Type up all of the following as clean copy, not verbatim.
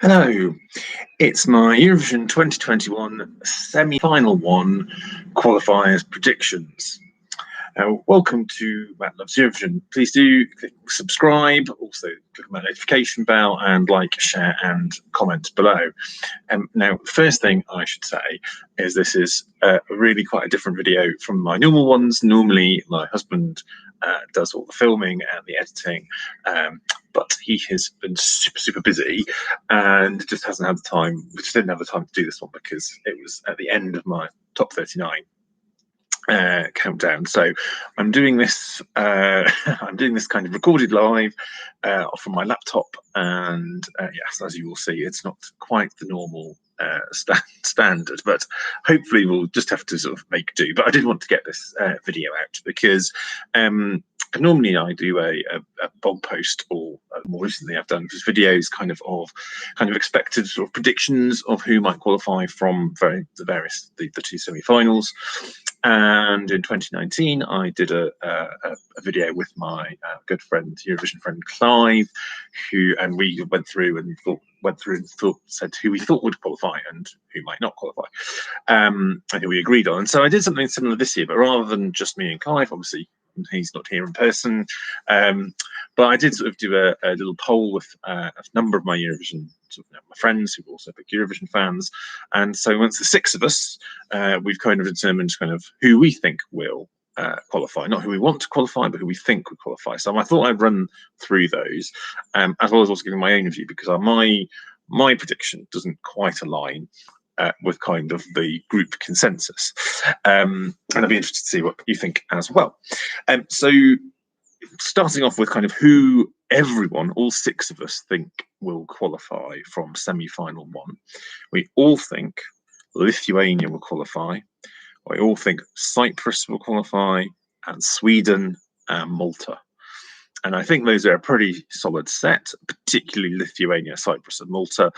Hello, it's my Eurovision 2021 semi-final one qualifiers predictions. Welcome to Matt Loves Eurovision. Please do click subscribe, also click on that notification bell and like, share and comment below. Now, first thing I should say is this is really quite a different video from my normal ones. Normally my husband does all the filming and the editing, but he has been super busy and just hasn't had the time. We just didn't have the time to do this one because it was at the end of my top 39 countdown. So I'm doing this. I'm doing this kind of recorded live from my laptop, and yes, as you will see, it's not quite the normal standard, but hopefully we'll just have to sort of make do. But I did want to get this video out because normally I do a blog post, or more recently I've done just videos kind of expected sort of predictions of who might qualify from the two semi-finals. And in 2019 I did a video with my good friend, Eurovision friend Clive, and we went through and said who we thought would qualify and who might not qualify, and who we agreed on. And so I did something similar this year, but rather than just me and Clive, obviously he's not here in person, but I did sort of do a little poll with a number of my Eurovision my friends who are also big Eurovision fans. And so once the six of us, we've kind of determined kind of who we think will qualify, not who we want to qualify, but who we think would qualify. So I thought I'd run through those, as well as also giving my own view, because my prediction doesn't quite align with kind of the group consensus, and I'd be interested to see what you think as well. So starting off with kind of who everyone, all six of us, think will qualify from semi-final one. We all think Lithuania will qualify. We all think Cyprus will qualify, and Sweden and Malta. And I think those are a pretty solid set, particularly Lithuania, Cyprus and Malta.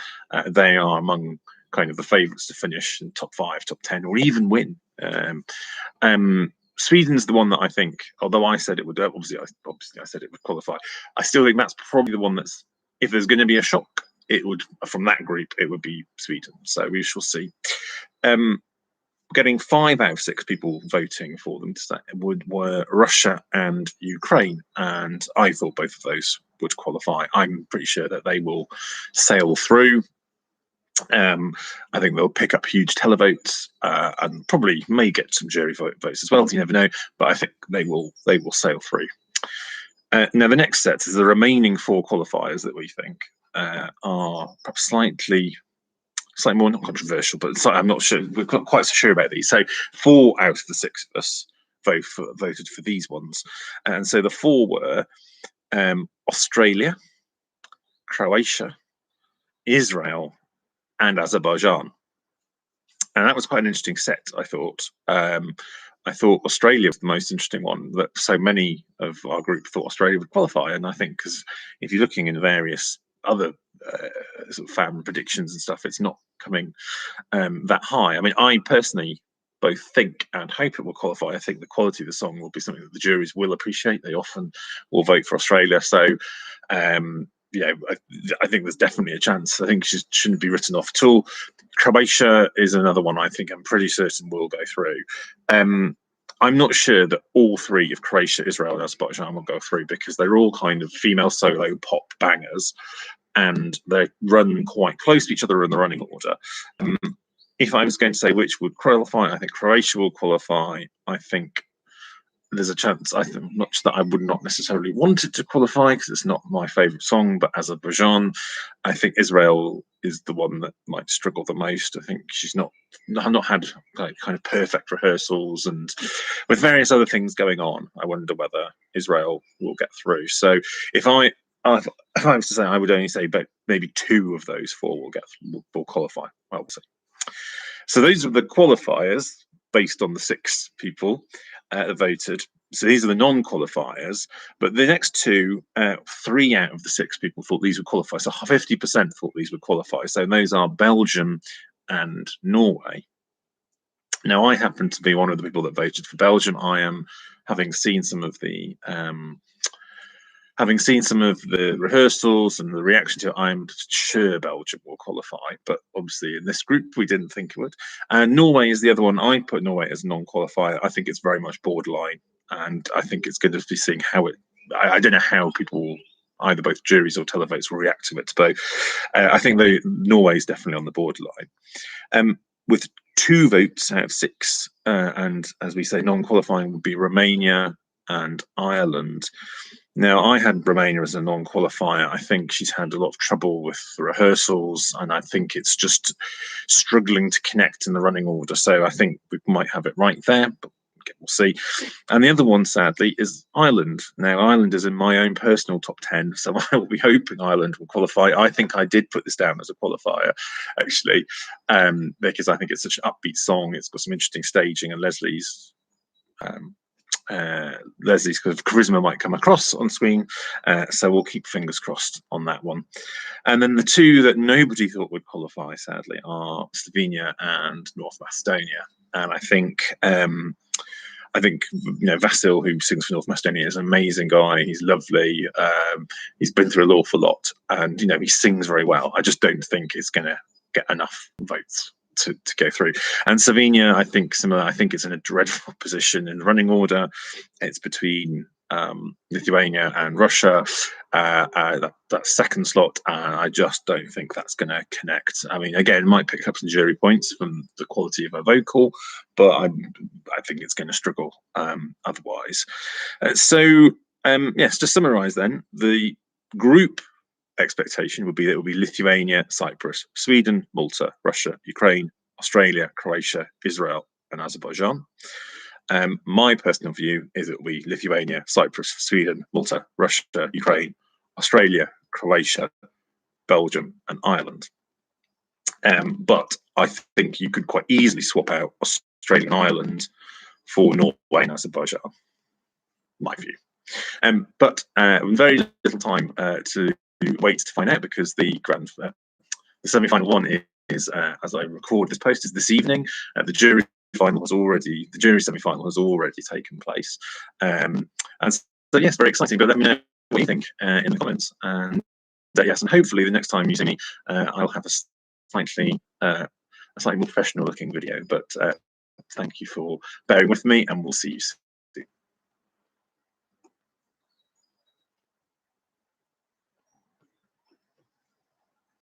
They are among kind of the favourites to finish in top 5, top 10, or even win. Sweden's the one that I think, although I said it would, obviously I said it would qualify, I still think that's probably the one that's, if there's going to be a shock, it would, from that group, it would be Sweden. So we shall see. Getting 5 out of 6 people voting for them were Russia and Ukraine, and I thought both of those would qualify. I'm pretty sure that they will sail through. I think they'll pick up huge televotes, and probably may get some jury votes as well. You never know, but I think they will sail through. Now the next set is the remaining 4 qualifiers that we think are perhaps slightly more not controversial, but I'm not sure. We're not quite so sure about these. So 4 out of the 6 of us voted for these ones, and so the 4 were Australia, Croatia, Israel, and Azerbaijan. And that was quite an interesting set, I thought. I thought Australia was the most interesting one, that so many of our group thought Australia would qualify. And I think because if you're looking in various other sort of fan predictions and stuff, it's not coming that high. I mean, I personally both think and hope it will qualify. I think the quality of the song will be something that the juries will appreciate. They often will vote for Australia. So yeah, I think there's definitely a chance. I think she shouldn't be written off at all. Croatia is another one I think I'm pretty certain will go through. I'm not sure that all 3 of Croatia, Israel, and Azerbaijan will go through, because they're all kind of female solo pop bangers, and they run quite close to each other in the running order. If I was going to say which would qualify, I think Croatia will qualify. I think there's a chance, I think, much that I would not necessarily want it to qualify because it's not my favourite song, but Azerbaijan, I think Israel is the one that might struggle the most. I think she's not had like kind of perfect rehearsals, and with various other things going on, I wonder whether Israel will get through. So if I was to say, I would only say but maybe 2 of those 4 will qualify. Well, we'll see. So those are the qualifiers based on the 6 people that voted. So these are the non-qualifiers, but the next 2, 3 out of the 6 people thought these would qualify. So 50% thought these would qualify. So those are Belgium and Norway. Now, I happen to be one of the people that voted for Belgium. I am, having seen some of the having seen some of the rehearsals and the reaction to it, I'm sure Belgium will qualify. But obviously, in this group, we didn't think it would. And Norway is the other one. I put Norway as a non-qualifier. I think it's very much borderline, and I think it's going to be seeing how it. I don't know how people, either both juries or televotes, will react to it. But I think Norway is definitely on the borderline. With 2 votes out of 6, and as we say, non-qualifying would be Romania and Ireland. Now, I had Romania as a non-qualifier. I think she's had a lot of trouble with the rehearsals, and I think it's just struggling to connect in the running order. So I think we might have it right there, but we'll see. And the other one, sadly, is Ireland. Now, Ireland is in my own personal top 10, so I will be hoping Ireland will qualify. I think I did put this down as a qualifier, actually, because I think it's such an upbeat song. It's got some interesting staging, and Leslie's kind of charisma might come across on screen, so we'll keep fingers crossed on that one. And then the 2 that nobody thought would qualify, sadly, are Slovenia and North Macedonia. And I think Vasil, who sings for North Macedonia, is an amazing guy. He's lovely. He's been through an awful lot, and he sings very well. I just don't think it's going to get enough votes to go through. And Slovenia, I think similar. I think it's in a dreadful position in the running order. It's between Lithuania and Russia, that second slot, and I just don't think that's going to connect. I mean, again, might pick up some jury points from the quality of a vocal, but I think it's going to struggle otherwise. Yes, to summarise then, the group expectation would be that it will be Lithuania, Cyprus, Sweden, Malta, Russia, Ukraine, Australia, Croatia, Israel, and Azerbaijan. My personal view is it will be Lithuania, Cyprus, Sweden, Malta, Russia, Ukraine, Australia, Croatia, Belgium, and Ireland. But I think you could quite easily swap out Australia and Ireland for Norway and Azerbaijan. My view. But very little time to wait to find out, because the semi-final one is as I record this post, is this evening. The jury semi-final has already taken place, and so yes, very exciting. But let me know what you think in the comments, and yes, and hopefully the next time you see me, I'll have a slightly more professional looking video. But thank you for bearing with me, and we'll see you soon.